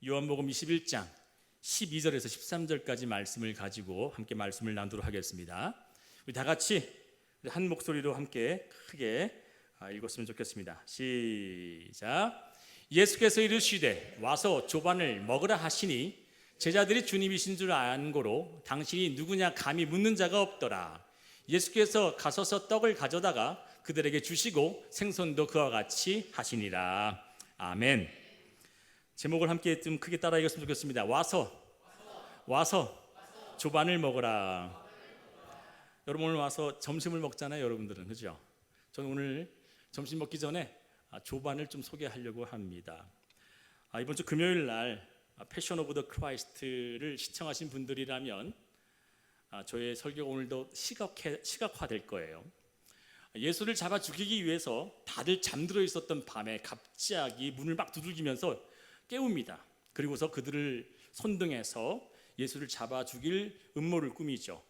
요한복음 21장 12절에서 13절까지 말씀을 가지고 함께 말씀을 나누도록 하겠습니다. 우리 다 같이 한 목소리로 함께 크게 읽었으면 좋겠습니다. 시작. 예수께서 이르시되 와서 조반을 먹으라 하시니 제자들이 주님이신 줄 안고로 당신이 누구냐 감히 묻는 자가 없더라. 예수께서 가서서 떡을 가져다가 그들에게 주시고 생선도 그와 같이 하시니라. 아멘. 제목을 함께 좀 크게 따라 읽었으면 좋겠습니다. 와서 조반을 먹어라. 여러분 오늘 와서 점심을 먹잖아요, 여러분들은. 그죠? 저는 오늘 점심 먹기 전에 조반을 좀 소개하려고 합니다. 이번 주 금요일 날 패션 오브 더 크라이스트를 시청하신 분들이라면 저의 설교가 오늘도 시각화될 거예요. 예수를 잡아 죽이기 위해서 다들 잠들어 있었던 밤에 갑자기 문을 막 두들기면서 깨웁니다. 그리고서 그들을 선등해서 예수를 잡아 죽일 음모를 꾸미죠.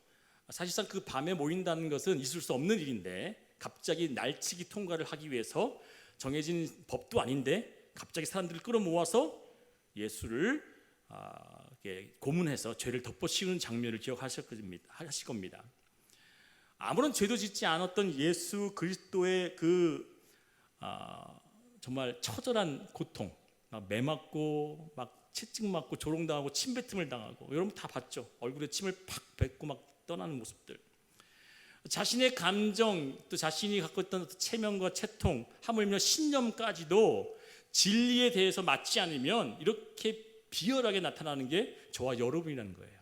사실상 그 밤에 모인다는 것은 있을 수 없는 일인데 갑자기 날치기 통과를 하기 위해서 정해진 법도 아닌데 갑자기 사람들을 끌어모아서 예수를 고문해서 죄를 덮어씌우는 장면을 기억하실 겁니다. 아무런 죄도 짓지 않았던 예수 그리스도의 정말 처절한 고통, 매 맞고 막 채찍 맞고 조롱당하고 침뱉음을 당하고, 여러분 다 봤죠? 얼굴에 침을 팍 뱉고 막 떠나는 모습들. 자신의 감정, 또 자신이 갖고 있던 체면과 채통, 하물며 신념까지도 진리에 대해서 맞지 않으면 이렇게 비열하게 나타나는 게 저와 여러분이라는 거예요.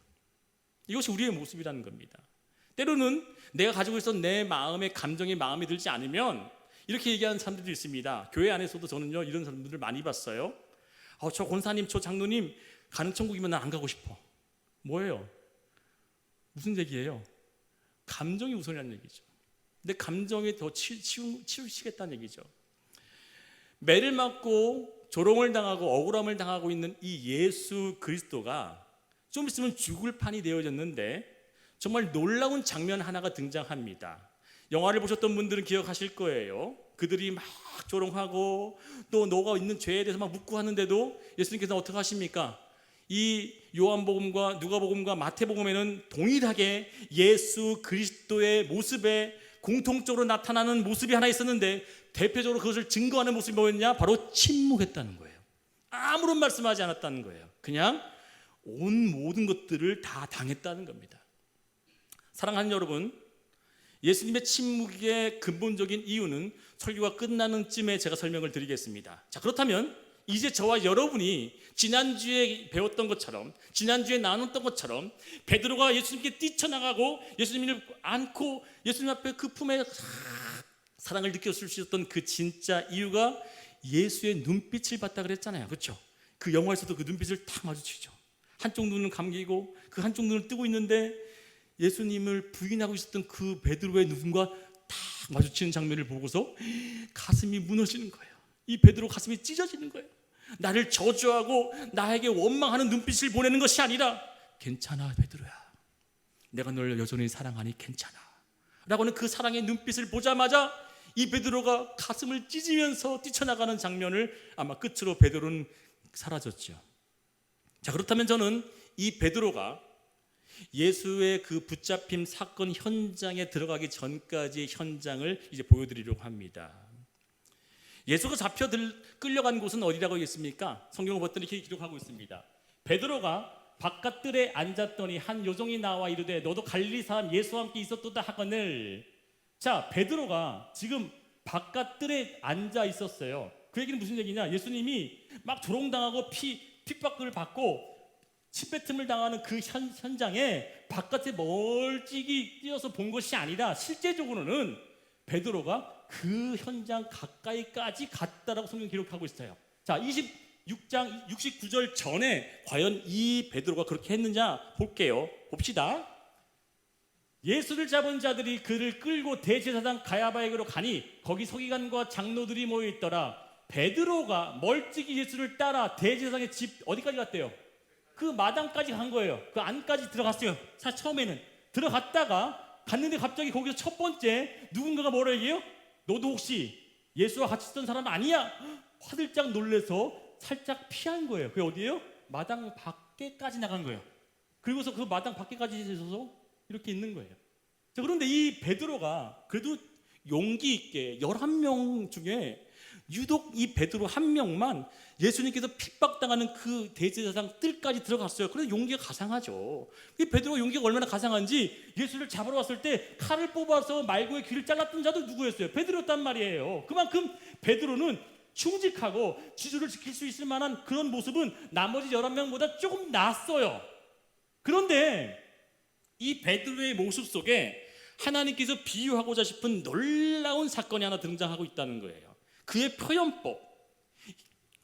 이것이 우리의 모습이라는 겁니다. 때로는 내가 가지고 있었던 내 마음의 감정이 마음에 들지 않으면 이렇게 얘기하는 사람들도 있습니다. 교회 안에서도 저는요 이런 사람들을 많이 봤어요. 저 권사님, 저 장로님 가는 천국이면 난 안 가고 싶어. 뭐예요? 무슨 얘기예요? 감정이 우선이라는 얘기죠. 내 감정에 더 치우시겠다는 얘기죠. 매를 맞고 조롱을 당하고 억울함을 당하고 있는 이 예수 그리스도가 좀 있으면 죽을 판이 되어졌는데 정말 놀라운 장면 하나가 등장합니다. 영화를 보셨던 분들은 기억하실 거예요. 그들이 막 조롱하고 또 너가 있는 죄에 대해서 막 묻고 하는데도 예수님께서 어떻게 하십니까? 이 요한복음과 누가복음과 마태복음에는 동일하게 예수 그리스도의 모습에 공통적으로 나타나는 모습이 하나 있었는데 대표적으로 그것을 증거하는 모습이 뭐였냐? 바로 침묵했다는 거예요. 아무런 말씀하지 않았다는 거예요. 그냥 온 모든 것들을 다 당했다는 겁니다. 사랑하는 여러분, 예수님의 침묵의 근본적인 이유는 설교가 끝나는 쯤에 제가 설명을 드리겠습니다. 자, 그렇다면 이제 저와 여러분이 지난주에 배웠던 것처럼, 지난주에 나눴던 것처럼 베드로가 예수님께 뛰쳐나가고 예수님을 안고 예수님 앞에 그 품에 사랑을 느꼈을 수 있었던 그 진짜 이유가 예수의 눈빛을 봤다 그랬잖아요. 그렇죠? 그 영화에서도 그 눈빛을 딱 마주치죠. 한쪽 눈은 감기고 그 한쪽 눈을 뜨고 있는데 예수님을 부인하고 있었던 그 베드로의 눈과 딱 마주치는 장면을 보고서 가슴이 무너지는 거예요. 이 베드로 가슴이 찢어지는 거예요. 나를 저주하고 나에게 원망하는 눈빛을 보내는 것이 아니라 괜찮아 베드로야, 내가 널 여전히 사랑하니 괜찮아 라고는 그 사랑의 눈빛을 보자마자 이 베드로가 가슴을 찢으면서 뛰쳐나가는 장면을 아마 끝으로 베드로는 사라졌죠. 자, 그렇다면 저는 이 베드로가 예수의 그 붙잡힘 사건 현장에 들어가기 전까지의 현장을 이제 보여드리려고 합니다. 예수가 잡혀 끌려간 곳은 어디라고 했습니까? 성경을 봤더니 이렇게 기록하고 있습니다. 베드로가 바깥들에 앉았더니 한 요종이 나와 이르되 너도 갈릴리 사람 예수와 함께 있었도다 하거늘. 자, 베드로가 지금 바깥들에 앉아 있었어요. 그 얘기는 무슨 얘기냐? 예수님이 막 조롱당하고 핍박을 받고 침뱉음을 당하는 그 현장에 바깥에 멀찍이 뛰어서 본 것이 아니라 실제적으로는 베드로가 그 현장 가까이까지 갔다라고 성경 기록하고 있어요. 자, 26장 69절 전에 과연 이 베드로가 그렇게 했느냐 볼게요. 봅시다. 예수를 잡은 자들이 그를 끌고 대제사장 가야바에게로 가니 거기 서기관과 장로들이 모여 있더라. 베드로가 멀찍이 예수를 따라 대제사장의 집 어디까지 갔대요? 그 마당까지 간 거예요. 그 안까지 들어갔어요. 처음에는 들어갔다가 갔는데 갑자기 거기서 첫 번째 누군가가 뭐라 얘기해요? 너도 혹시 예수와 같이 있던 사람 아니야? 화들짝 놀래서 살짝 피한 거예요. 그게 어디예요? 마당 밖에까지 나간 거예요. 그리고서 그 마당 밖에까지 있어서 이렇게 있는 거예요. 자, 그런데 이 베드로가 그래도 용기 있게 11명 중에 유독 이 베드로 한 명만 예수님께서 핍박당하는 그 대제사장 뜰까지 들어갔어요. 그래서 용기가 가상하죠. 이 베드로가 용기가 얼마나 가상한지 예수를 잡으러 왔을 때 칼을 뽑아서 말고의 귀를 잘랐던 자도 누구였어요? 베드로였단 말이에요. 그만큼 베드로는 충직하고 지주를 지킬 수 있을 만한 그런 모습은 나머지 11명보다 조금 낫어요. 그런데 이 베드로의 모습 속에 하나님께서 비유하고자 싶은 놀라운 사건이 하나 등장하고 있다는 거예요. 그의 표현법,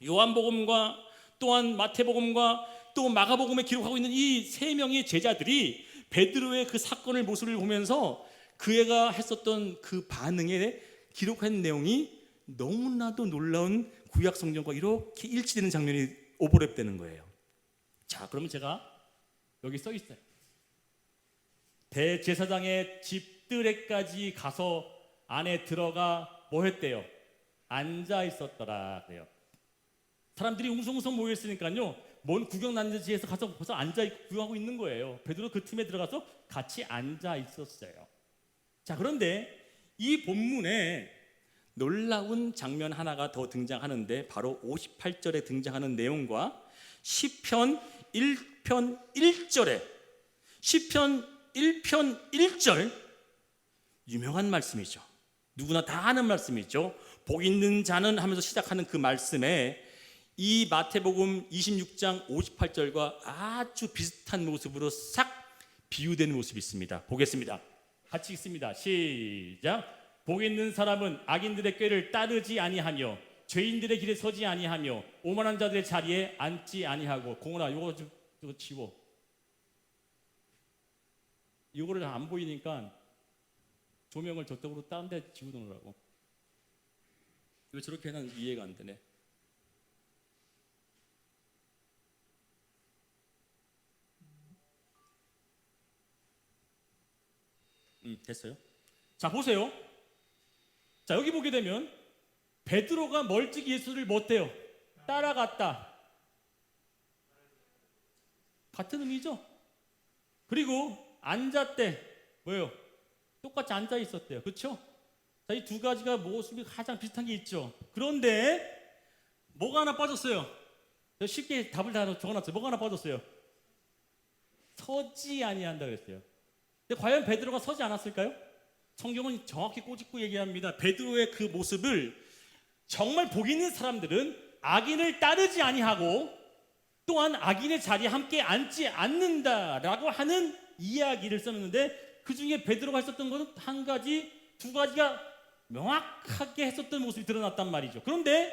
요한복음과 또한 마태복음과 또 마가복음에 기록하고 있는 이 세 명의 제자들이 베드로의 그 사건을 모습을 보면서 그 애가 했었던 그 반응에 기록한 내용이 너무나도 놀라운 구약 성경과 이렇게 일치되는 장면이 오버랩되는 거예요. 자, 그러면 제가 여기 써 있어요. 대제사장의 집들에까지 가서 안에 들어가 뭐 했대요? 앉아 있었더라 그래요. 사람들이 웅성웅성 모여 있으니까요, 뭔 구경 난지에서 가서 벌써 앉아 있고 구경하고 있는 거예요. 베드로 그 팀에 들어가서 같이 앉아 있었어요. 자, 그런데 이 본문에 놀라운 장면 하나가 더 등장하는데 바로 58절에 등장하는 내용과 시편 1편 1절에 시편 1편 1절 유명한 말씀이죠. 누구나 다 아는 말씀이죠. 복 있는 자는 하면서 시작하는 그 말씀에 이 마태복음 26장 58절과 아주 비슷한 모습으로 싹 비유된 모습이 있습니다. 보겠습니다. 같이 읽습니다. 시작. 복 있는 사람은 악인들의 꾀를 따르지 아니하며 죄인들의 길에 서지 아니하며 오만한 자들의 자리에 앉지 아니하고. 공원아, 이거 지워. 이거를 안 보이니까 조명을 저쪽으로 다른 데 지우더라고. 왜 저렇게 해놨는지 이해가 안 되네. 됐어요. 자, 보세요. 자, 여기 보게 되면 베드로가 멀찍이 예수를 뭐 어때요? 따라갔다. 같은 의미죠. 그리고 앉았대. 뭐예요? 똑같이 앉아 있었대요. 그렇죠? 자, 이 두 가지가 모습이 가장 비슷한 게 있죠. 그런데 뭐가 하나 빠졌어요. 쉽게 답을 다 적어놨어요. 뭐가 하나 빠졌어요? 서지 아니한다 그랬어요. 근데 과연 베드로가 서지 않았을까요? 성경은 정확히 꼬집고 얘기합니다. 베드로의 그 모습을 정말 복 있는 사람들은 악인을 따르지 아니하고 또한 악인의 자리에 함께 앉지 않는다라고 하는 이야기를 썼는데, 그 중에 베드로가 했었던 것은 한 가지, 두 가지가 명확하게 했었던 모습이 드러났단 말이죠. 그런데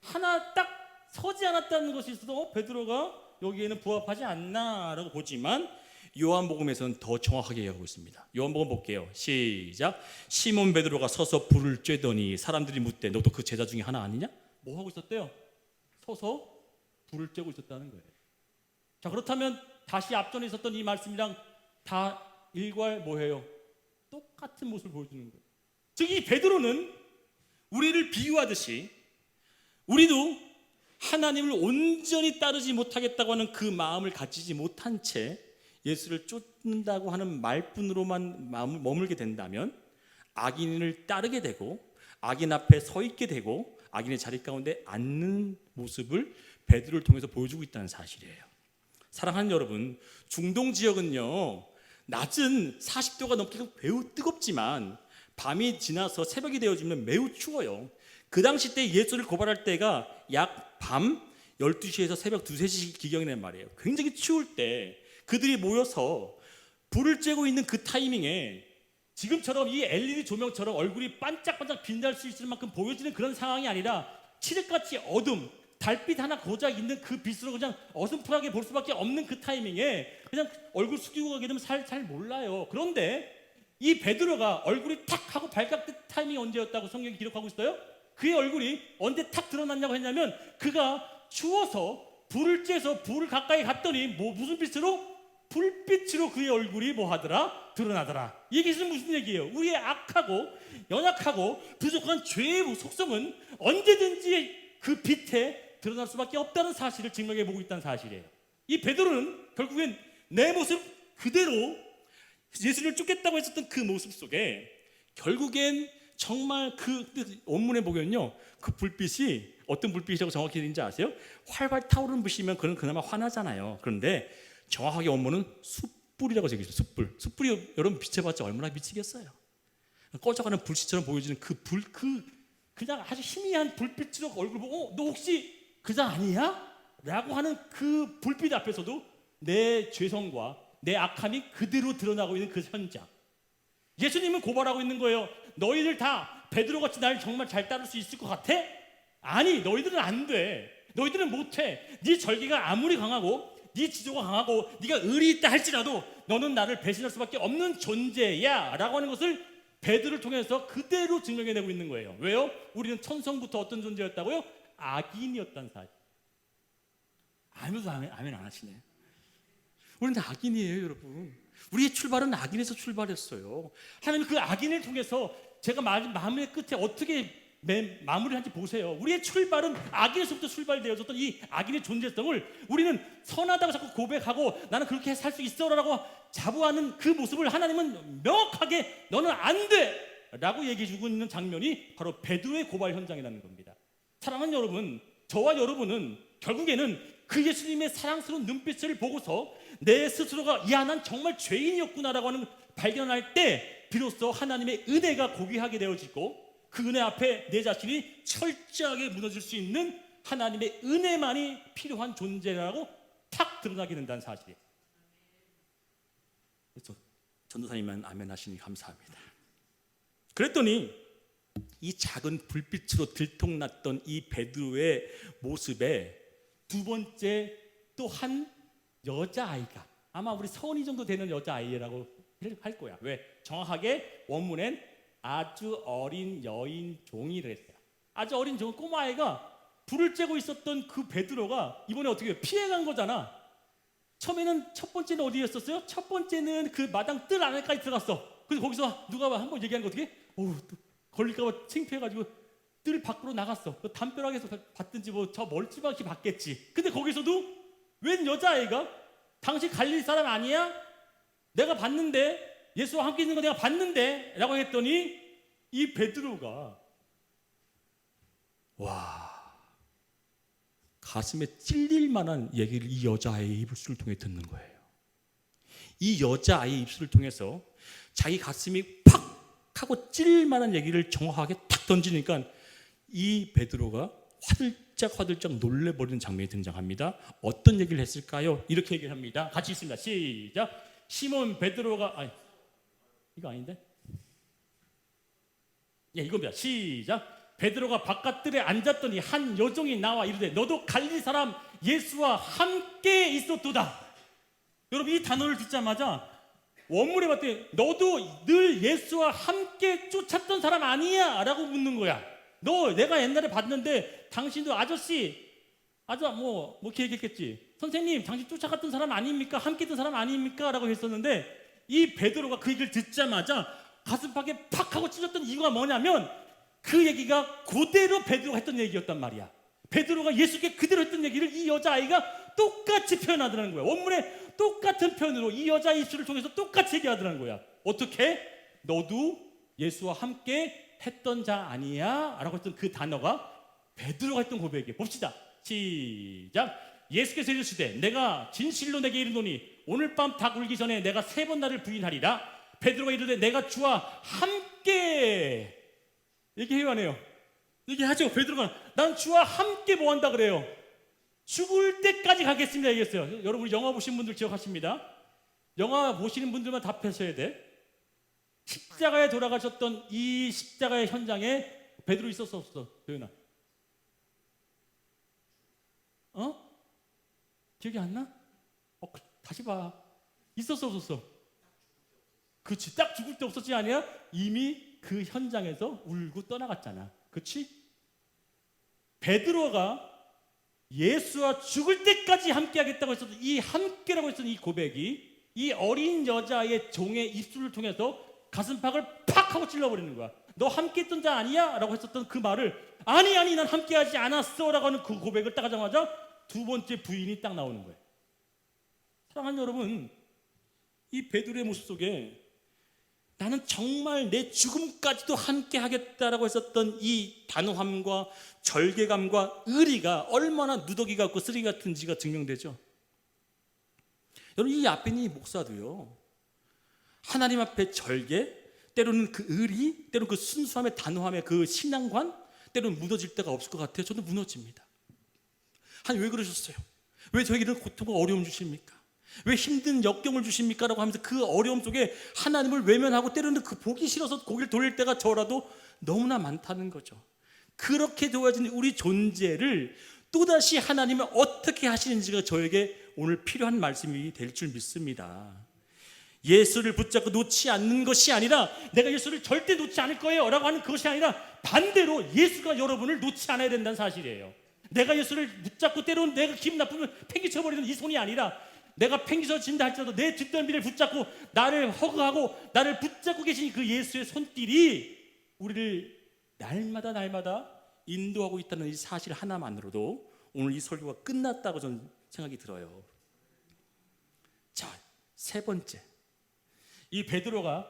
하나 딱 서지 않았다는 것이 있어도 베드로가 여기에는 부합하지 않나라고 보지만 요한복음에서는 더 정확하게 얘기하고 있습니다. 요한복음 볼게요. 시작. 시몬 베드로가 서서 불을 쬐더니 사람들이 묻되 너도 그 제자 중에 하나 아니냐? 뭐 하고 있었대요? 서서 불을 쬐고 있었다는 거예요. 자, 그렇다면 다시 앞전에 있었던 이 말씀이랑 다 일괄 뭐예요? 똑같은 모습을 보여주는 거예요. 즉, 이 베드로는 우리를 비유하듯이 우리도 하나님을 온전히 따르지 못하겠다고 하는 그 마음을 가지지 못한 채 예수를 쫓는다고 하는 말뿐으로만 머물게 된다면 악인을 따르게 되고 악인 앞에 서 있게 되고 악인의 자리 가운데 앉는 모습을 베드로를 통해서 보여주고 있다는 사실이에요. 사랑하는 여러분, 중동 지역은요, 낮은 40도가 넘기가 매우 뜨겁지만 밤이 지나서 새벽이 되어지면 매우 추워요. 그 당시 때 예수를 고발할 때가 약 밤 12시에서 새벽 2, 3시 기경이란 말이에요. 굉장히 추울 때 그들이 모여서 불을 쬐고 있는 그 타이밍에 지금처럼 이 LED 조명처럼 얼굴이 반짝반짝 빛날 수 있을 만큼 보여지는 그런 상황이 아니라 칠흑같이 어둠, 달빛 하나 고작 있는 그 빛으로 그냥 어슴푸하게 볼 수밖에 없는 그 타이밍에 그냥 얼굴 숙이고 가게 되면 잘 몰라요. 그런데 이 베드로가 얼굴이 탁 하고 발각된 타이밍이 언제였다고 성경이 기록하고 있어요? 그의 얼굴이 언제 탁 드러났냐고 했냐면 그가 추워서 불을 쬐서 불을 가까이 갔더니 무슨 빛으로? 불빛으로 그의 얼굴이 뭐 하더라? 드러나더라. 이게 무슨 얘기예요? 우리의 악하고 연약하고 부족한 죄의 속성은 언제든지 그 빛에 드러날 수밖에 없다는 사실을 증명해 보고 있다는 사실이에요. 이 베드로는 결국엔 내 모습 그대로 예수를 쫓겠다고 했었던 그 모습 속에 결국엔 정말 그 원문에 보면요, 그 불빛이 어떤 불빛이라고 정확히 되는지 아세요? 활활 타오르는 불이면 그건 그나마 환하잖아요. 그런데 정확하게 원문은 숯불이라고 적혀있어요. 숯불이 여러분 비춰봤자 얼마나 미치겠어요. 꺼져가는 불씨처럼 보여지는 그 그냥 아주 희미한 불빛으로 얼굴 보고 너 혹시 그자 아니야? 라고 하는 그 불빛 앞에서도 내 죄성과 내 악함이 그대로 드러나고 있는 그 현장. 예수님은 고발하고 있는 거예요. 너희들 다 베드로같이 날 정말 잘 따를 수 있을 것 같아? 아니, 너희들은 안 돼. 너희들은 못해. 네 절기가 아무리 강하고 네 지조가 강하고 네가 의리 있다 할지라도 너는 나를 배신할 수밖에 없는 존재야 라고 하는 것을 베드로를 통해서 그대로 증명해내고 있는 거예요. 왜요? 우리는 천성부터 어떤 존재였다고요? 악인이었다는 사실. 아무도 아멘 안 하시네. 우리는 악인이에요, 여러분. 우리의 출발은 악인에서 출발했어요. 하나님 그 악인을 통해서 제가 마음의 끝에 어떻게 마무리한지 보세요. 우리의 출발은 악인에서부터 출발되어졌던 이 악인의 존재성을 우리는 선하다고 자꾸 고백하고 나는 그렇게 살 수 있어라고 자부하는 그 모습을 하나님은 명확하게 너는 안 돼! 라고 얘기해주고 있는 장면이 바로 베드로의 고발 현장이라는 겁니다. 사랑하는 여러분, 저와 여러분은 결국에는 그 예수님의 사랑스러운 눈빛을 보고서 내 스스로가 난 정말 죄인이었구나라고 하는 발견할 때 비로소 하나님의 은혜가 고귀하게 되어지고 그 은혜 앞에 내 자신이 철저하게 무너질 수 있는 하나님의 은혜만이 필요한 존재라고 탁 드러나게 된다는 사실이에요. 그래서 전도사님만 아멘 하시니 감사합니다. 그랬더니 이 작은 불빛으로 들통났던 이 베드로의 모습에 두 번째 또 한 여자아이가, 아마 우리 서은이 정도 되는 여자아이라고 할 거야. 왜? 정확하게 원문엔 아주 어린 여인 종이를 했어요. 아주 어린 종, 꼬마아이가 불을 쬐고 있었던 그 베드로가 이번에 어떻게 해요? 피해간 거잖아. 처음에는 첫 번째는 어디였었어요? 첫 번째는 그 마당 뜰 안에까지 들어갔어. 그래서 거기서 누가 한번 얘기하는 거 어떻게? 또 걸릴까봐 창피해가지고 뜰 밖으로 나갔어. 담벼락에서 봤든지 뭐 저 멀찌감치 봤겠지. 근데 거기서도 웬 여자아이가 당신 갈릴 사람 아니야? 내가 봤는데, 예수와 함께 있는 거 내가 봤는데 라고 했더니 이 베드로가 가슴에 찔릴 만한 얘기를 이 여자아이의 입술을 통해 듣는 거예요. 이 여자아이의 입술을 통해서 자기 가슴이 팍 하고 찔릴 만한 얘기를 정확하게 탁 던지니까 이 베드로가 화들짝 놀래버리는 장면이 등장합니다. 어떤 얘기를 했을까요? 이렇게 얘기를 합니다. 같이 있습니다. 시작. 시몬 베드로가 이거 아닌데? 이겁니다. 시작. 베드로가 바깥들에 앉았더니 한 여종이 나와 이르되 너도 갈릴 사람 예수와 함께 있었도다. 여러분 이 단어를 듣자마자 원문에 봤더니 너도 늘 예수와 함께 쫓았던 사람 아니야? 라고 묻는 거야. 내가 옛날에 봤는데 당신도 아저씨 뭐 이렇게 얘기했겠지. 선생님 당신 쫓아갔던 사람 아닙니까? 함께 했던 사람 아닙니까? 라고 했었는데 이 베드로가 그 얘기를 듣자마자 가슴팍에 팍 하고 찢었던 이유가 뭐냐면 그 얘기가 그대로 베드로가 했던 얘기였단 말이야. 베드로가 예수께 그대로 했던 얘기를 이 여자아이가 똑같이 표현하더라는 거야. 원문에 똑같은 표현으로 이 여자의 입술을 통해서 똑같이 얘기하더라는 거야. 어떻게? 너도 예수와 함께 했던 자 아니야? 라고 했던 그 단어가 베드로가 했던 고백이에요. 봅시다. 시작. 예수께서 이르시되 내가 진실로 내게 이르노니 오늘 밤 닭 울기 전에 내가 3번 나를 부인하리라. 베드로가 이르되 내가 주와 함께 얘기해요 안 해요? 얘기하죠. 베드로가 난 주와 함께 뭐 한다 그래요? 죽을 때까지 가겠습니다 얘기했어요. 여러분 영화 보신 분들 기억하십니다. 영화 보시는 분들만 답하셔야 돼. 십자가에 돌아가셨던 이 십자가의 현장에 베드로 있었어 없었어? 도윤아 기억이 안 나? 다시 봐. 있었어 없었어? 그치, 딱 죽을 때 없었지 아니야? 이미 그 현장에서 울고 떠나갔잖아. 그치? 베드로가 예수와 죽을 때까지 함께 하겠다고 했었던 이 함께라고 했었던 이 고백이 이 어린 여자의 종의 입술을 통해서 가슴팍을 팍 하고 찔러버리는 거야. 너 함께 했던 자 아니야? 라고 했었던 그 말을 아니 난 함께 하지 않았어 라고 하는 그 고백을 딱 하자마자 두 번째 부인이 딱 나오는 거예요. 사랑하는 여러분, 이 베드로의 모습 속에 나는 정말 내 죽음까지도 함께 하겠다라고 했었던 이 단호함과 절개감과 의리가 얼마나 누더기 같고 쓰레기 같은지가 증명되죠. 여러분, 이 앞에 있는 이 목사도요, 하나님 앞에 절개, 때로는 그 의리, 때로는 그 순수함의 단호함의 그 신앙관, 때로는 무너질 때가 없을 것 같아요. 저도 무너집니다. 하나님 왜 그러셨어요? 왜 저에게 이런 고통과 어려움 주십니까? 왜 힘든 역경을 주십니까? 라고 하면서 그 어려움 속에 하나님을 외면하고 때로는 그 보기 싫어서 고개를 돌릴 때가 저라도 너무나 많다는 거죠. 그렇게 되어진 우리 존재를 또다시 하나님은 어떻게 하시는지가 저에게 오늘 필요한 말씀이 될 줄 믿습니다. 예수를 붙잡고 놓지 않는 것이 아니라 내가 예수를 절대 놓지 않을 거예요 라고 하는 그것이 아니라 반대로 예수가 여러분을 놓지 않아야 된다는 사실이에요. 내가 예수를 붙잡고 때로는 내가 기분 나쁘면 팽개쳐버리는 이 손이 아니라 내가 팽개쳐진다 할지라도 내 뒷덜미를 붙잡고 나를 허그하고 나를 붙잡고 계신 그 예수의 손길이 우리를 날마다 인도하고 있다는 이 사실 하나만으로도 오늘 이 설교가 끝났다고 저는 생각이 들어요. 자, 세 번째, 이 베드로가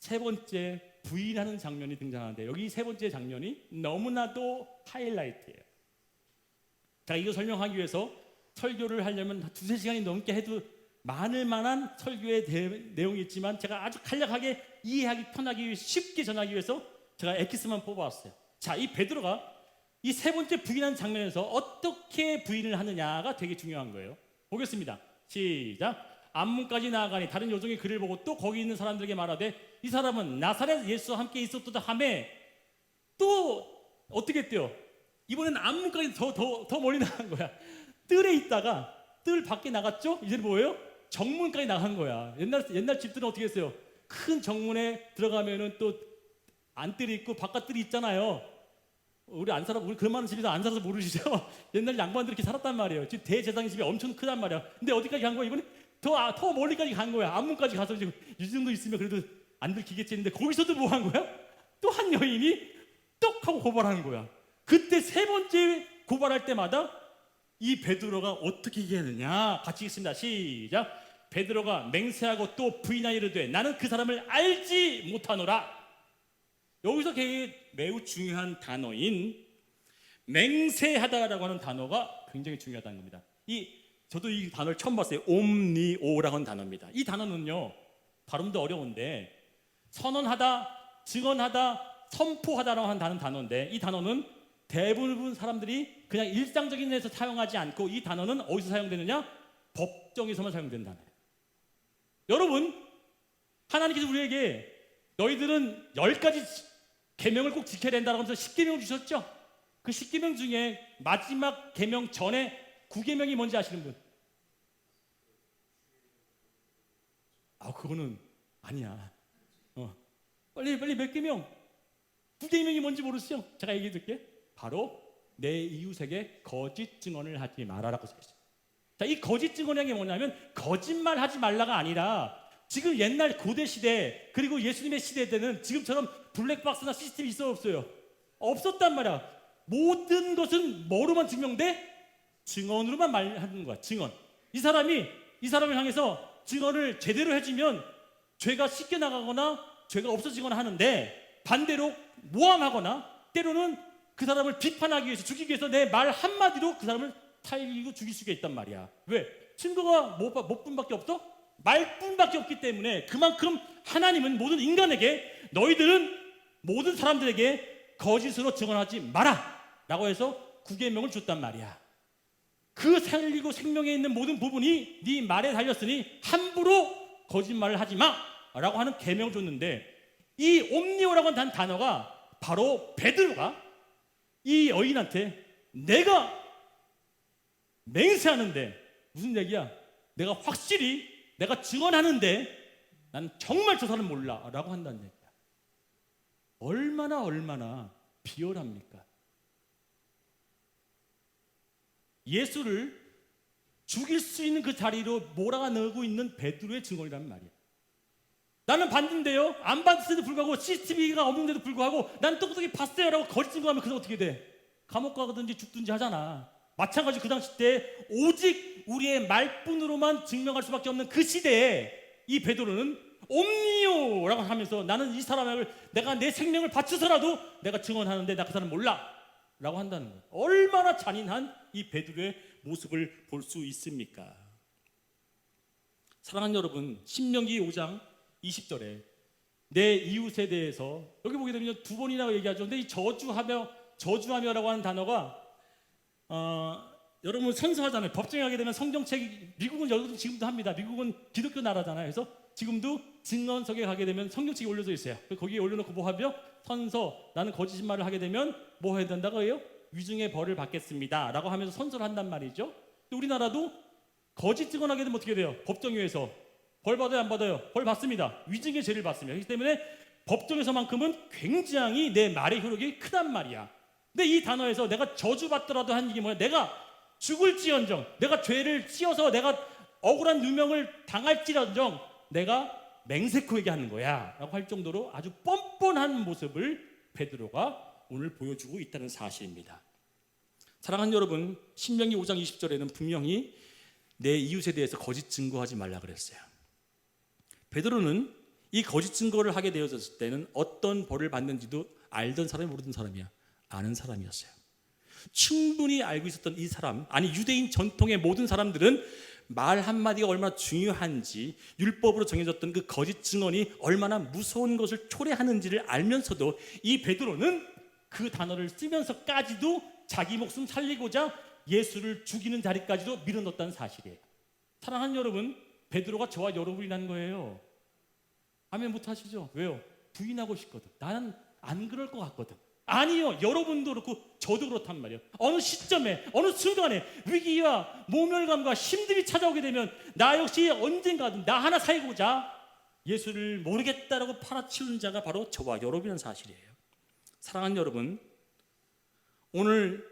세 번째 부인하는 장면이 등장하는데 여기 세 번째 장면이 너무나도 하이라이트예요. 자, 이거 설명하기 위해서 설교를 하려면 두세 시간이 넘게 해도 많을 만한 설교의 내용이 있지만 제가 아주 간략하게 이해하기 편하기 위해 쉽게 전하기 위해서 제가 엑기스만 뽑아왔어요. 자, 이 베드로가 이 세 번째 부인하는 장면에서 어떻게 부인을 하느냐가 되게 중요한 거예요. 보겠습니다. 시작. 앞문까지 나아가니 다른 요종의 그를 보고 또 거기 있는 사람들에게 말하되 이 사람은 나사렛 예수와 함께 있었도다 하매 또 어떻게 했대요? 이번엔 앞문까지 더 멀리 나간 거야. 뜰에 있다가 뜰 밖에 나갔죠? 이제는 뭐예요? 정문까지 나간 거야. 옛날 집들은 어떻게 했어요? 큰 정문에 들어가면은 또 안뜰이 있고 바깥뜰이 있잖아요. 우리 그런 많은 집에서 안 살아서 모르시죠? 옛날 양반들이 이렇게 살았단 말이에요. 지금 대제사장 집이 엄청 크단 말이야. 근데 어디까지 간 거야? 이번에 더 멀리까지 간 거야. 앞문까지 가서 지금 이 정도 있으면 그래도 안 들키겠지 했는데 거기서도 뭐 한 거야? 또 한 여인이 똑 하고 고발하는 거야. 그때 세 번째 고발할 때마다 이 베드로가 어떻게 얘기하느냐 같이 읽습니다. 시작. 베드로가 맹세하고 또 부인하여 이르되 나는 그 사람을 알지 못하노라. 여기서 매우 중요한 단어인 맹세하다라고 하는 단어가 굉장히 중요하다는 겁니다. 저도 이 단어를 처음 봤어요. 옴니오라고 하는 단어입니다. 이 단어는요, 발음도 어려운데 선언하다, 증언하다, 선포하다라고 하는 단어인데 이 단어는 대부분 사람들이 그냥 일상적인 데서 사용하지 않고 이 단어는 어디서 사용되느냐? 법정에서만 사용되는 단어예요. 여러분, 하나님께서 우리에게 너희들은 10가지 계명을 꼭 지켜야 된다고 하면서 10계명을 주셨죠? 그 10계명 중에 마지막 계명 전에 9계명이 뭔지 아시는 분? 그거는 아니야. 빨리 몇 계명? 9계명이 뭔지 모르시죠? 제가 얘기해 드릴게요. 바로 내 이웃에게 거짓 증언을 하지 말아라고 써 있어요. 자, 이 거짓 증언이라는 게 뭐냐면 거짓말 하지 말라가 아니라 지금 옛날 고대 시대 그리고 예수님의 시대 때는 지금처럼 블랙박스나 시스템이 있어 없어요? 없었단 말이야. 모든 것은 뭐로만 증명돼? 증언으로만 말하는 거야. 증언. 이 사람을 향해서 증언을 제대로 해주면 죄가 씻겨 나가거나 죄가 없어지거나 하는데 반대로 모함하거나 때로는 그 사람을 비판하기 위해서 죽이기 위해서 내 말 한마디로 그 사람을 살리고 죽일 수가 있단 말이야. 왜? 증거가 뭐뿐밖에 없어? 말뿐밖에 없기 때문에 그만큼 하나님은 모든 인간에게 너희들은 모든 사람들에게 거짓으로 증언하지 마라 라고 해서 9계명을 줬단 말이야. 그 살리고 생명에 있는 모든 부분이 네 말에 달렸으니 함부로 거짓말을 하지 마 라고 하는 계명을 줬는데 이 옴니오라고 하는 단어가 바로 베드로가 이 여인한테 내가 맹세하는데 무슨 얘기야? 내가 확실히 내가 증언하는데 난 정말 저 사람 몰라 라고 한다는 얘기야. 얼마나 비열합니까? 예수를 죽일 수 있는 그 자리로 몰아넣고 있는 베드로의 증언이란 말이야. 나는 봤는데요, 안 봤는데도 불구하고 CCTV가 없는데도 불구하고 난 똑똑히 봤어요 라고 거짓 증거하면 그래서 어떻게 돼? 감옥 가든지 죽든지 하잖아. 마찬가지로 그 당시 때 오직 우리의 말뿐으로만 증명할 수밖에 없는 그 시대에 이 베드로는 옴니오라고 하면서 나는 이 사람을 내가 내 생명을 바쳐서라도 내가 증언하는데 나 그 사람 몰라 라고 한다는 거예요. 얼마나 잔인한 이 베드로의 모습을 볼 수 있습니까? 사랑하는 여러분, 신명기 5장 20절에 내 이웃에 대해서 여기 보게 되면 두 번이나 얘기하죠. 근데 이 저주하며라고 하는 단어가 여러분 선서하잖아요. 법정에 가게 되면 성경책, 미국은 여러분 지금도 합니다. 미국은 기독교 나라잖아요. 그래서 지금도 증언석에 가게 되면 성경책이 올려져 있어요. 거기에 올려놓고 뭐 하며 선서, 나는 거짓말을 하게 되면 뭐 해야 된다고 해요? 위증의 벌을 받겠습니다 라고 하면서 선서를 한단 말이죠. 우리나라도 거짓 증언하게 되면 어떻게 돼요? 법정에서 벌 받아요, 안 받아요? 벌 받습니다. 위증의 죄를 받습니다. 그렇기 때문에 법정에서만큼은 굉장히 내 말의 효력이 크단 말이야. 근데 이 단어에서 내가 저주받더라도 하는 얘기 뭐야? 내가 죽을지언정, 내가 죄를 지어서 내가 억울한 누명을 당할지언정 내가 맹세코 얘기하는 거야 라고 할 정도로 아주 뻔뻔한 모습을 베드로가 오늘 보여주고 있다는 사실입니다. 사랑하는 여러분, 신명기 5장 20절에는 분명히 내 이웃에 대해서 거짓 증거하지 말라 그랬어요. 베드로는 이 거짓 증거를 하게 되어졌을 때는 어떤 벌을 받는지도 알던 사람이 모르던 사람이야. 아는 사람이었어요. 충분히 알고 있었던 이 사람, 아니 유대인 전통의 모든 사람들은 말 한마디가 얼마나 중요한지, 율법으로 정해졌던 그 거짓 증언이 얼마나 무서운 것을 초래하는지를 알면서도 이 베드로는 그 단어를 쓰면서까지도 자기 목숨 살리고자 예수를 죽이는 자리까지도 밀어넣었다는 사실이에요. 사랑하는 여러분, 베드로가 저와 여러분이라는 거예요. 아멘 못하시죠? 왜요? 부인하고 싶거든. 나는 안 그럴 것 같거든. 아니요, 여러분도 그렇고 저도 그렇단 말이에요. 어느 시점에, 어느 순간에 위기와 모멸감과 힘듦이 찾아오게 되면 나 역시 언젠가든 나 하나 살고자 예수를 모르겠다라고 팔아치우는 자가 바로 저와 여러분이라는 사실이에요. 사랑하는 여러분, 오늘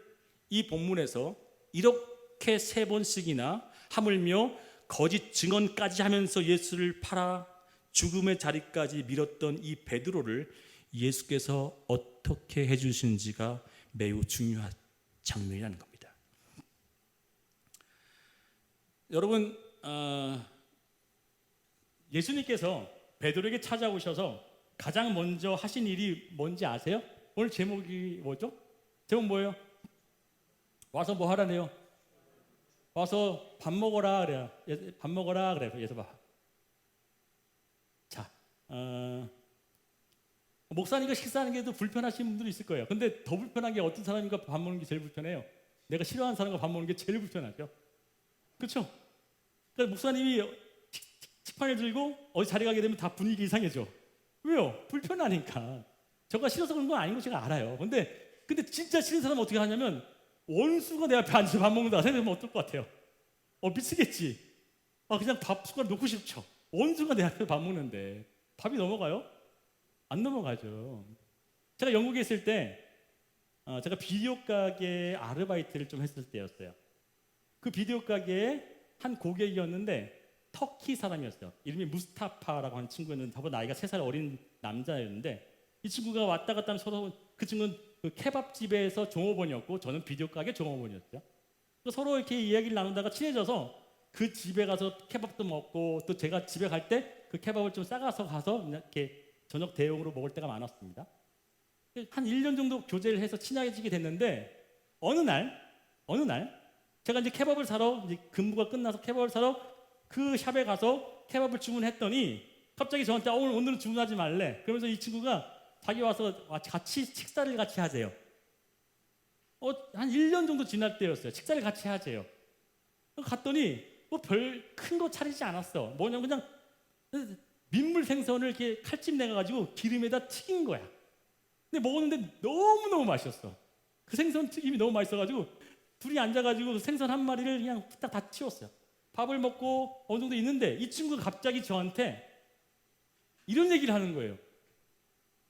이 본문에서 이렇게 3번씩이나 하물며 거짓 증언까지 하면서 예수를 팔아 죽음의 자리까지 밀었던 이 베드로를 예수께서 어떻게 해주시는지가 매우 중요한 장면이라는 겁니다. 여러분, 예수님께서 베드로에게 찾아오셔서 가장 먼저 하신 일이 뭔지 아세요? 오늘 제목이 뭐죠? 제목 뭐예요? 와서 뭐 하라네요? 와서 밥 먹어라 그래요. 밥 먹어라 그래요. 예수 봐. 자, 목사님과 식사하는 게 더 불편하신 분들이 있을 거예요. 근데 더 불편한 게 어떤 사람과 밥 먹는 게 제일 불편해요? 내가 싫어하는 사람과 밥 먹는 게 제일 불편하죠. 그렇죠? 그러니까 목사님이 식판을 들고 어디 자리 가게 되면 다 분위기 이상해져. 왜요? 불편하니까. 저가 싫어서 그런 건 아닌 거 제가 알아요. 근데 진짜 싫은 사람은 어떻게 하냐면 원수가 내 앞에 앉아서 밥 먹는다 생각하면 어떨 것 같아요? 미치겠지. 그냥 밥 숟가락 놓고 싶죠. 원수가 내 앞에 밥 먹는데 밥이 넘어가요? 안 넘어가죠. 제가 영국에 있을 때 제가 비디오 가게 아르바이트를 좀 했을 때였어요. 그 비디오 가게에 한 고객이었는데 터키 사람이었어요. 이름이 무스타파라고 하는 친구였는데 저보다 나이가 3살 어린 남자였는데 이 친구가 왔다 갔다 하면 서로, 그 친구는 그 케밥집에서 종업원이었고 저는 비디오 가게 종업원이었죠. 서로 이렇게 이야기를 나누다가 친해져서 그 집에 가서 케밥도 먹고 또 제가 집에 갈 때 그 케밥을 좀 싸가서 가서 이렇게 저녁 대용으로 먹을 때가 많았습니다. 한 1년 정도 교제를 해서 친해지게 됐는데 어느 날 제가 이제 케밥을 사러, 이제 근무가 끝나서 케밥을 사러 그 샵에 가서 케밥을 주문했더니 갑자기 저한테 오늘은 주문하지 말래. 그러면서 이 친구가 자기 와서 같이 식사를 같이 하재요. 한 1년 정도 지날 때였어요. 식사를 같이 하재요. 갔더니 뭐 별 큰 거 차리지 않았어. 뭐냐면 그냥 민물 생선을 이렇게 칼집 내가지고 기름에다 튀긴 거야. 근데 먹었는데 너무너무 맛있었어. 그 생선 튀김이 너무 맛있어가지고 둘이 앉아가지고 그 생선 한 마리를 그냥 후딱 다 치웠어요. 밥을 먹고 어느 정도 있는데 이 친구가 갑자기 저한테 이런 얘기를 하는 거예요.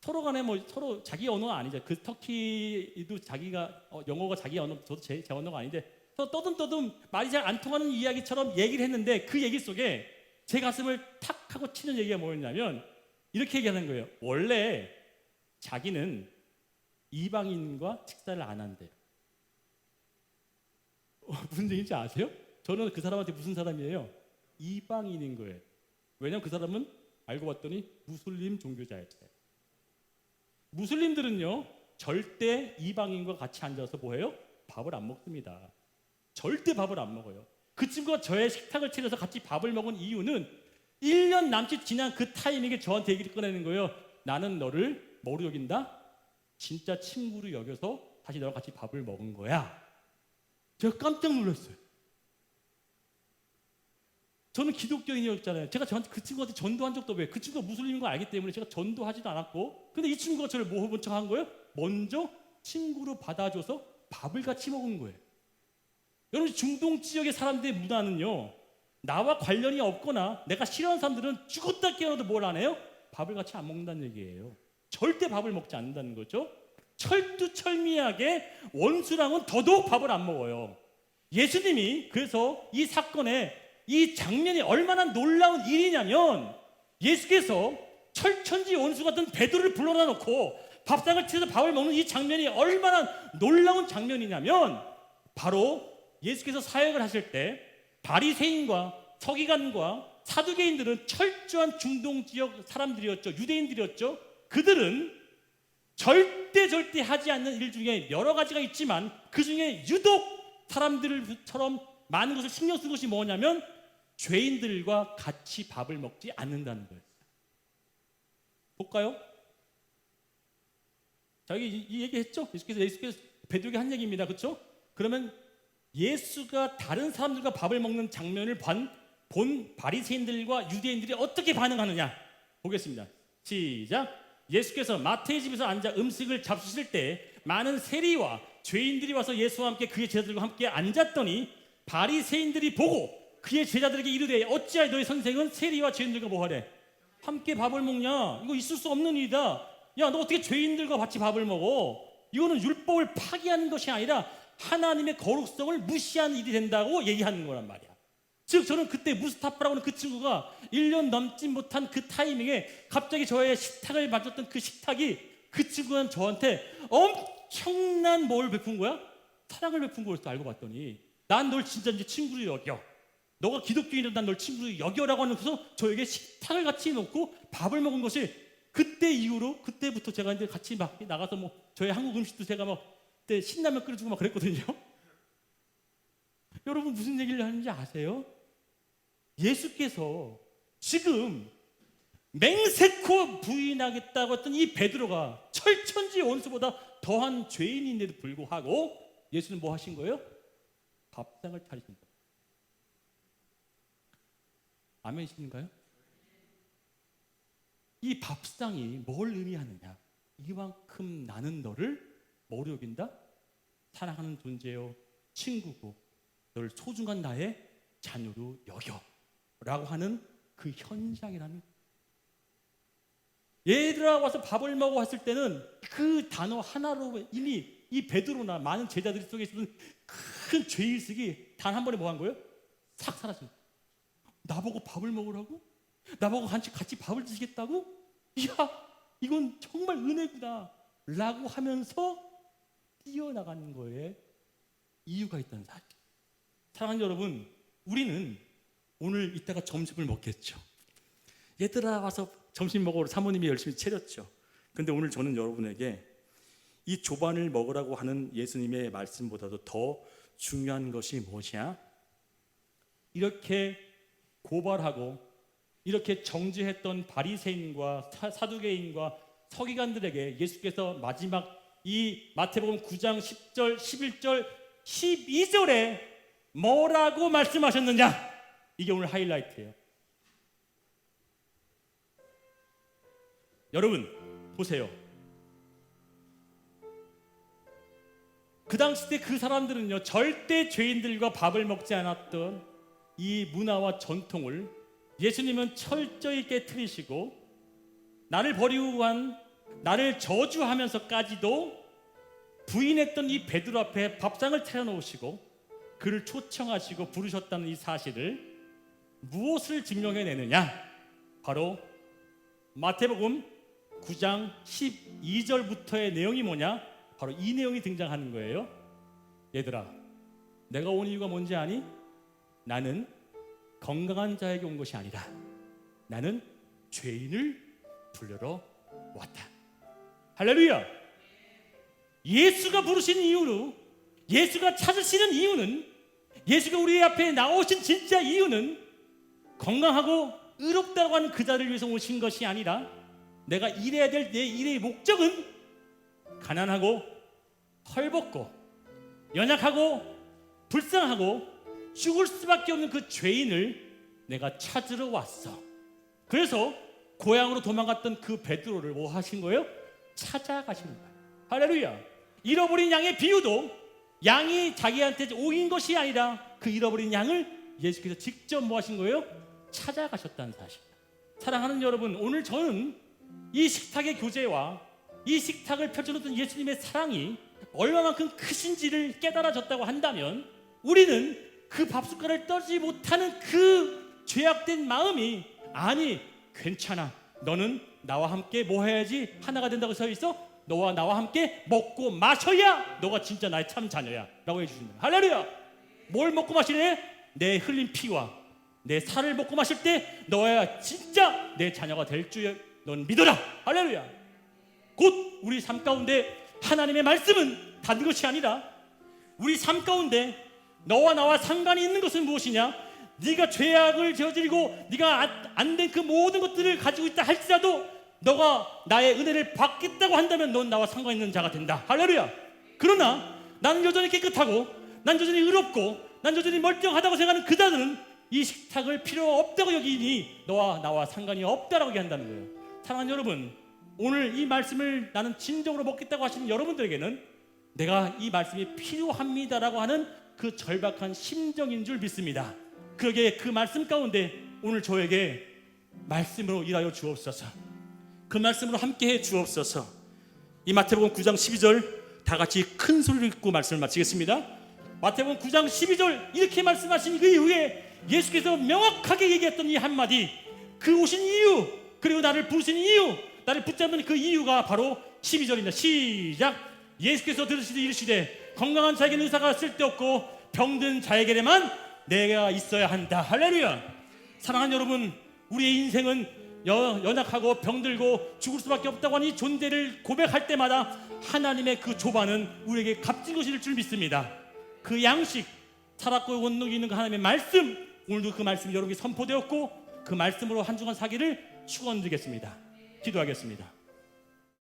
서로 간에 뭐 서로 자기 언어가 아니죠. 그 터키도 자기가 영어가 자기 언어, 저도 제 언어가 아닌데 떠듬떠듬 말이 잘 안 통하는 이야기처럼 얘기를 했는데 그 얘기 속에 제 가슴을 탁 하고 치는 얘기가 뭐였냐면 이렇게 얘기하는 거예요. 원래 자기는 이방인과 식사를 안 한대요. 무슨 얘기인지 아세요? 저는 그 사람한테 무슨 사람이에요? 이방인인 거예요. 왜냐하면 그 사람은 알고 봤더니 무슬림 종교자였어요. 무슬림들은요 절대 이방인과 같이 앉아서 뭐해요? 밥을 안 먹습니다. 절대 밥을 안 먹어요. 그 친구가 저의 식탁을 차려서 같이 밥을 먹은 이유는 1년 남짓 지난 그 타이밍에 저한테 얘기를 꺼내는 거예요. 나는 너를 뭐로 여긴다? 진짜 친구로 여겨서 다시 너랑 같이 밥을 먹은 거야. 제가 깜짝 놀랐어요. 저는 기독교인이었잖아요. 제가 그 친구한테 전도한 적도 없어요. 그 친구가 무슬림인 걸 알기 때문에 제가 전도하지도 않았고, 근데 이 친구가 저를 뭐 해본 척 한 거예요? 먼저 친구로 받아줘서 밥을 같이 먹은 거예요. 여러분, 중동 지역의 사람들의 문화는요, 나와 관련이 없거나 내가 싫어하는 사람들은 죽었다 깨어나도 뭘 안 해요? 밥을 같이 안 먹는다는 얘기예요. 절대 밥을 먹지 않는다는 거죠. 철두철미하게 원수랑은 더더욱 밥을 안 먹어요. 예수님이 그래서 이 사건에 이 장면이 얼마나 놀라운 일이냐면, 예수께서 철천지 원수 같은 베드로를 불러다 놓고 밥상을 차려서 밥을 먹는 이 장면이 얼마나 놀라운 장면이냐면, 바로 예수께서 사역을 하실 때 바리새인과 서기관과 사두개인들은 철저한 중동 지역 사람들이었죠. 유대인들이었죠. 그들은 절대 하지 않는 일 중에 여러 가지가 있지만 그 중에 유독 사람들처럼 많은 것을 신경 쓴 것이 뭐냐면 죄인들과 같이 밥을 먹지 않는다는 거예요. 볼까요? 자, 여기 이 얘기했죠? 예수께서 베드로에게 한 얘기입니다. 그렇죠? 그러면 예수가 다른 사람들과 밥을 먹는 장면을 본 바리새인들과 유대인들이 어떻게 반응하느냐 보겠습니다. 시작. 예수께서 마태의 집에서 앉아 음식을 잡수실 때 많은 세리와 죄인들이 와서 예수와 함께 그의 제자들과 함께 앉았더니 바리새인들이 보고 그의 제자들에게 이르되 어찌하여 너희 선생은 세리와 죄인들과 뭐하래? 함께 밥을 먹냐? 이거 있을 수 없는 일이다. 야, 너 어떻게 죄인들과 같이 밥을 먹어? 이거는 율법을 파기하는 것이 아니라 하나님의 거룩성을 무시하는 일이 된다고 얘기하는 거란 말이야. 즉 저는 그때 무스타파라고 하는 그 친구가 1년 넘지 못한 그 타이밍에 갑자기 저의 식탁을 만졌던 그 식탁이 그 친구는 저한테 엄청난 뭘 베푼 거야? 사랑을 베푼 거였어. 알고 봤더니 난 널 진짜 이제 친구로 여겨. 너가 기독교인이라도 난 널 친구로 여겨라고 하면서 저에게 식탁을 같이 놓고 밥을 먹은 것이 그때 이후로 그때부터 제가 이제 같이 막 나가서 뭐 저희 한국 음식도 제가 막 그때 신라면 끓여주고 막 그랬거든요. 여러분 무슨 얘기를 하는지 아세요? 예수께서 지금 맹세코 부인하겠다고 했던 이 베드로가 철천지 원수보다 더한 죄인인데도 불구하고 예수는 뭐 하신 거예요? 밥상을 차리신 거예요. 아멘이신가요? 이 밥상이 뭘 의미하느냐? 이만큼 나는 너를 뭐로 여긴다? 사랑하는 존재요, 친구고 너를 소중한 나의 자녀로 여겨 라고 하는 그 현장이라는. 얘들아 와서 밥을 먹어 왔을 때는 그 단어 하나로 이미 이 베드로나 많은 제자들 속에 있었던 큰 죄의식이 단 한 번에 뭐 한 거예요? 싹 사라진 거예요. 나보고 밥을 먹으라고? 나보고 같이 밥을 드시겠다고? 이야, 이건 정말 은혜구나 라고 하면서 뛰어나가는 거에 이유가 있다는 사실. 사랑하는 여러분, 우리는 오늘 이따가 점심을 먹겠죠. 얘들아 와서 점심 먹으러 사모님이 열심히 차렸죠. 근데 오늘 저는 여러분에게 이 조반을 먹으라고 하는 예수님의 말씀보다도 더 중요한 것이 무엇이야? 이렇게 고발하고 이렇게 정죄했던 바리새인과 사두개인과 서기관들에게 예수께서 마지막 이 마태복음 9장 10절, 11절, 12절에 뭐라고 말씀하셨느냐? 이게 오늘 하이라이트예요. 여러분 보세요. 그 당시 때 그 사람들은요 절대 죄인들과 밥을 먹지 않았던 이 문화와 전통을 예수님은 철저히 깨트리시고 나를 버리고 간, 나를 저주하면서까지도 부인했던 이 베드로 앞에 밥상을 차려놓으시고 그를 초청하시고 부르셨다는 이 사실을 무엇을 증명해내느냐? 바로 마태복음 9장 12절부터의 내용이 뭐냐? 바로 이 내용이 등장하는 거예요. 얘들아, 내가 온 이유가 뭔지 아니? 나는 건강한 자에게 온 것이 아니라 나는 죄인을 불러러 왔다. 할렐루야. 예수가 부르신 이유로, 예수가 찾으시는 이유는, 예수가 우리 앞에 나오신 진짜 이유는 건강하고 의롭다고 하는 그 자를 위해서 오신 것이 아니라 내가 일해야 될 내 일의 목적은 가난하고 헐벗고 연약하고 불쌍하고 죽을 수밖에 없는 그 죄인을 내가 찾으러 왔어. 그래서 고향으로 도망갔던 그 베드로를 뭐 하신 거예요? 찾아가시는 거예요. 할렐루야. 잃어버린 양의 비유도 양이 자기한테 오인 것이 아니라 그 잃어버린 양을 예수께서 직접 뭐 하신 거예요? 찾아가셨다는 사실. 사랑하는 여러분, 오늘 저는 이 식탁의 교제와 이 식탁을 펼쳐놓던 예수님의 사랑이 얼마만큼 크신지를 깨달아졌다고 한다면 우리는 그 밥숟가락을 떠지 못하는 그 죄악된 마음이, 아니 괜찮아, 너는 나와 함께 뭐 해야지 하나가 된다고 서 있어? 너와 나와 함께 먹고 마셔야 너가 진짜 나의 참 자녀야 라고 해주시는 거예요. 할렐루야. 뭘 먹고 마시래? 내 흘린 피와 내 살을 먹고 마실 때 너야 진짜 내 자녀가 될 줄 넌 믿어라. 할렐루야. 곧 우리 삶 가운데 하나님의 말씀은 다른 것이 아니라 우리 삶 가운데 너와 나와 상관이 있는 것은 무엇이냐? 네가 죄악을 저지르고 네가 안 된 그 모든 것들을 가지고 있다 할지라도 너가 나의 은혜를 받겠다고 한다면 넌 나와 상관 있는 자가 된다. 할렐루야. 그러나 나는 여전히 깨끗하고 난 여전히 의롭고 난 여전히 멀쩡하다고 생각하는 그 자들은 이 식탁을 필요 없다고 여기니 너와 나와 상관이 없다라고 얘기한다는 거예요. 사랑하는 여러분, 오늘 이 말씀을 나는 진정으로 먹겠다고 하시는 여러분들에게는 내가 이 말씀이 필요합니다라고 하는 그 절박한 심정인 줄 믿습니다. 그러기에 그 말씀 가운데 오늘 저에게 말씀으로 일하여 주옵소서. 그 말씀으로 함께해 주옵소서. 이 마태복음 9장 12절 다 같이 큰 소리를 읽고 말씀을 마치겠습니다. 마태복음 9장 12절 이렇게 말씀하신 그 이후에 예수께서 명확하게 얘기했던 이 한마디, 그 오신 이유, 그리고 나를 부르신 이유, 나를 붙잡는 그 이유가 바로 12절입니다. 시작. 예수께서 들으시되 이르시되 건강한 자에게는 의사가 쓸데없고 병든 자에게만 내가 있어야 한다. 할렐루야. 사랑하는 여러분, 우리의 인생은 연약하고 병들고 죽을 수밖에 없다고 하는 이 존재를 고백할 때마다 하나님의 그 조반은 우리에게 값진 것일 줄 믿습니다. 그 양식, 살았고 원능이 있는 그 하나님의 말씀, 오늘도 그 말씀이 여러분에게 선포되었고 그 말씀으로 한 주간 사기를 축원드리겠습니다. 기도하겠습니다.